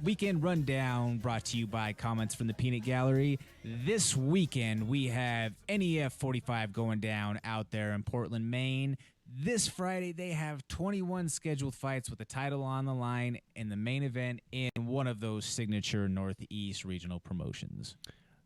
Weekend Rundown brought to you by comments from the Peanut Gallery. This weekend, we have NEF 45 going down out there in Portland, Maine. This Friday, they have 21 scheduled fights with the title on the line in the main event in one of those signature Northeast regional promotions.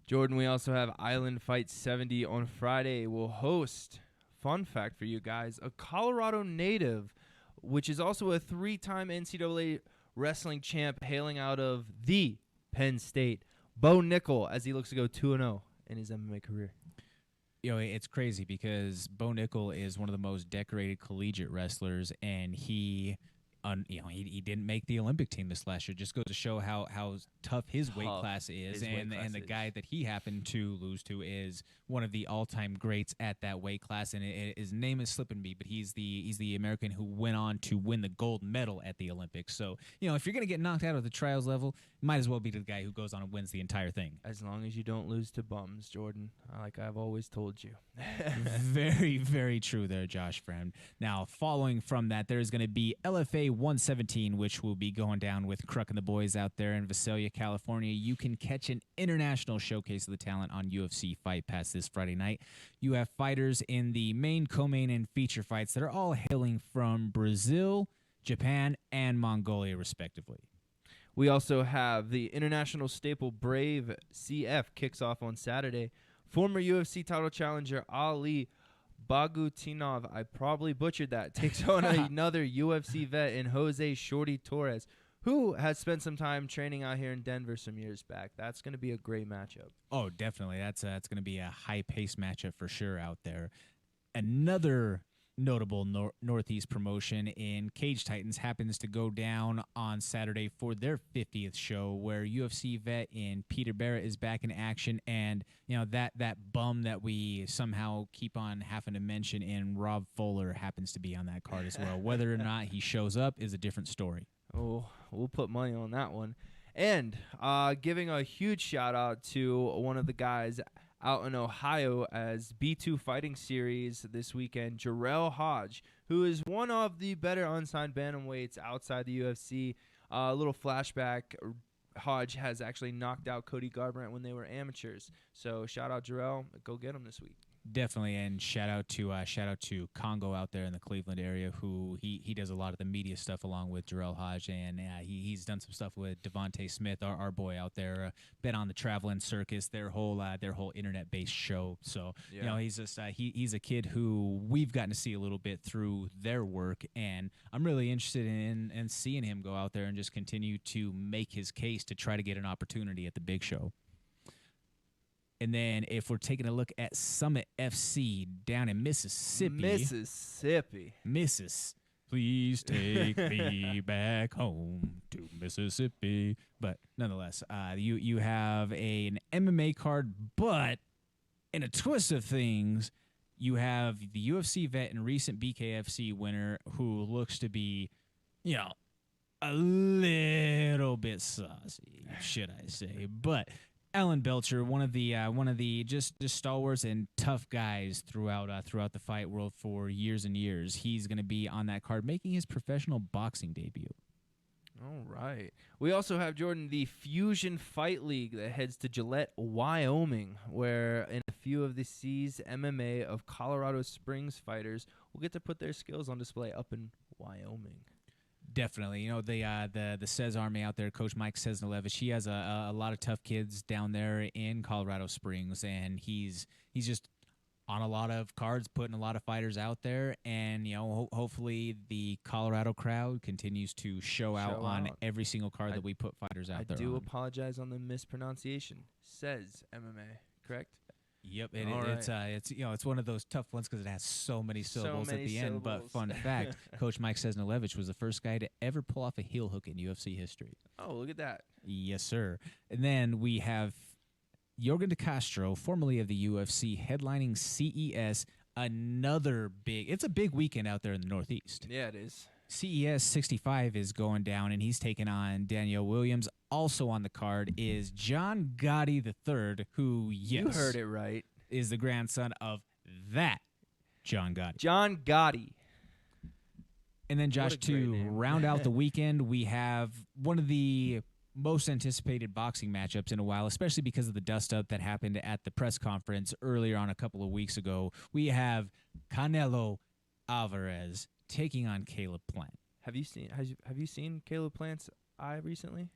Jordan, we also have Island Fight 70 on Friday. We'll host, fun fact for you guys, a Colorado native, which is also a three-time NCAA wrestling champ hailing out of the Penn State, Bo Nickel, as he looks to go 2-0 in his MMA career. You know, it's crazy because Bo Nickel is one of the most decorated collegiate wrestlers, and he didn't make the Olympic team this last year. Just goes to show how tough his weight class is, and the guy that he happened to lose to is one of the all-time greats at that weight class, and his name is slipping me, but he's the American who went on to win the gold medal at the Olympics. So, you know, if you're gonna get knocked out of the trials level, might as well be the guy who goes on and wins the entire thing. As long as you don't lose to bums, Jordan, like I've always told you. Very, very true there, Josh, friend. Now, following from that, there's going to be LFA 117, which will be going down with Kruk and the boys out there in Visalia, California. You can catch an international showcase of the talent on UFC Fight Pass this Friday night. You have fighters in the main, co-main, and feature fights that are all hailing from Brazil, Japan, and Mongolia, respectively. We also have the international staple Brave CF kicks off on Saturday. Former UFC title challenger Ali Bagutinov, I probably butchered that, takes on another UFC vet in Jose Shorty Torres, who has spent some time training out here in Denver some years back. That's going to be a great matchup. Oh, definitely. That's going to be a high-paced matchup for sure out there. Another notable Northeast promotion in Cage Titans happens to go down on Saturday for their 50th show, where UFC vet in Peter Barrett is back in action, and you know that bum that we somehow keep on having to mention in Rob Fuller happens to be on that card as well. Whether or not he shows up is a different story. Oh, we'll put money on that one. And giving a huge shout out to one of the guys out in Ohio as B2 Fighting Series this weekend, Jarrell Hodge, who is one of the better unsigned bantamweights outside the UFC. A little flashback, Hodge has actually knocked out Cody Garbrandt when they were amateurs. So shout out Jarrell, go get him this week. Definitely, and shout out to Congo out there in the Cleveland area, who he does a lot of the media stuff along with Jarrell Hodge, and he's done some stuff with Devontae Smith, our boy out there, been on the Traveling Circus, their whole internet based show. So yeah. You know, he's just he's a kid who we've gotten to see a little bit through their work, and I'm really interested in seeing him go out there and just continue to make his case to try to get an opportunity at the big show. And then if we're taking a look at Summit FC down in Mississippi. Please take me back home to Mississippi. But nonetheless, you have an MMA card, but in a twist of things, you have the UFC vet and recent BKFC winner who looks to be, you know, a little bit saucy, should I say. But Alan Belcher, one of the just stalwarts and tough guys throughout the fight world for years and years. He's going to be on that card, making his professional boxing debut. All right. We also have, Jordan, the Fusion Fight League that heads to Gillette, Wyoming, where in a few of the seized MMA of Colorado Springs fighters will get to put their skills on display up in Wyoming. Definitely. You know, the Cez Army out there, Coach Mike Cesnalevich, he has a lot of tough kids down there in Colorado Springs, and he's just on a lot of cards, putting a lot of fighters out there, and you know, hopefully the Colorado crowd continues to show out on every single card that we put fighters out there. I do apologize on the mispronunciation. Cez MMA, correct? Yep, it's one of those tough ones because it has so many syllables at the end. But fun fact, Coach Mike Cesnalevich was the first guy to ever pull off a heel hook in UFC history. Oh, look at that! Yes, sir. And then we have Jorgen De Castro, formerly of the UFC, headlining CES. It's a big weekend out there in the Northeast. Yeah, it is. CES 65 is going down, and he's taking on Daniel Williams. Also on the card is John Gotti III, who, yes, you heard it right, is the grandson of that John Gotti. John Gotti. And then, Josh, to round out the weekend, we have one of the most anticipated boxing matchups in a while, especially because of the dust-up that happened at the press conference earlier on a couple of weeks ago. We have Canelo Alvarez taking on Caleb Plant. Have you seen Caleb Plant's eye recently?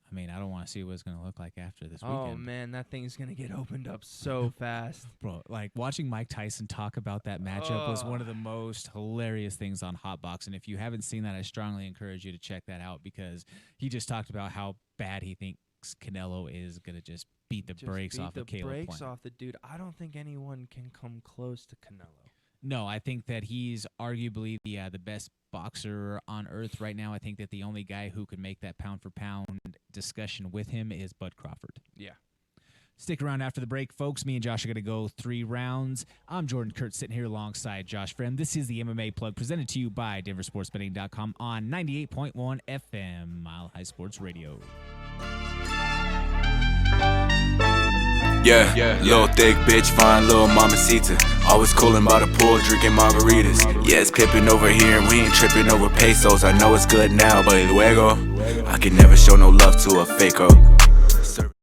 I mean, I don't want to see what it's going to look like after this Oh, weekend. man, that thing's going to get opened up so fast. Bro, like watching Mike Tyson talk about that matchup was one of the most hilarious things on Hotbox. And if you haven't seen that, I strongly encourage you to check that out because he just talked about how bad he thinks Canelo is going to just beat the brakes off of Caleb Plant. Brakes off the dude. I don't think anyone can come close to Canelo. No, I think that he's arguably the best boxer on earth right now. I think that the only guy who could make that pound-for-pound discussion with him is Bud Crawford. Yeah. Stick around after the break, folks. Me and Josh are going to go 3 rounds. I'm Jordan Kurtz sitting here alongside Josh Friend. This is the MMA Plug presented to you by DenverSportsBetting.com on 98.1 FM, Mile High Sports Radio. Yeah, little thick bitch, fine little mamacita. Always coolin' by the pool, drinking margaritas. Yeah, it's pippin' over here and we ain't trippin' over pesos. I know it's good now, but luego I can never show no love to a faker.